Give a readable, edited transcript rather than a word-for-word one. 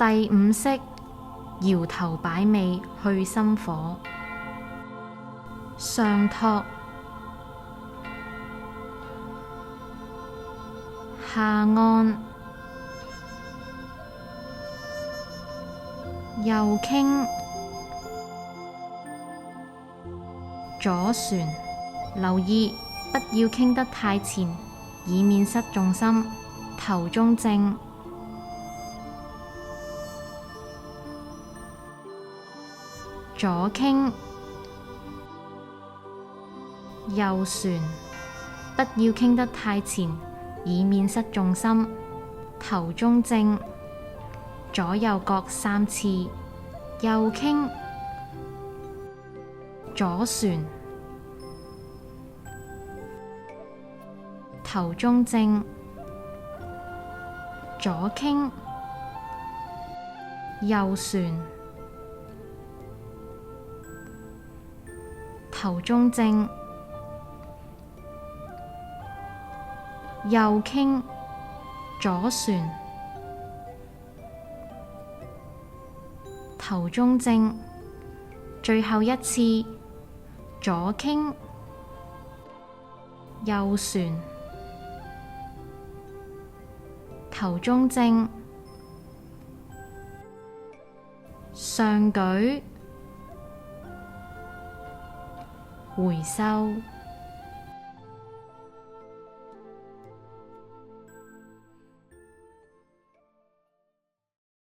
第五式，搖頭擺尾去心火。上托，下按，右傾，左旋。留意不要傾得太前，以免失重心。頭中正，左傾，右旋，不要傾得太前，以免失重心。頭中正，左右各3次，右傾，左旋，頭中正，左傾，右旋，頭中正，右傾，左旋，頭中正。最後一次，左傾，右旋，頭中正。上舉，回收。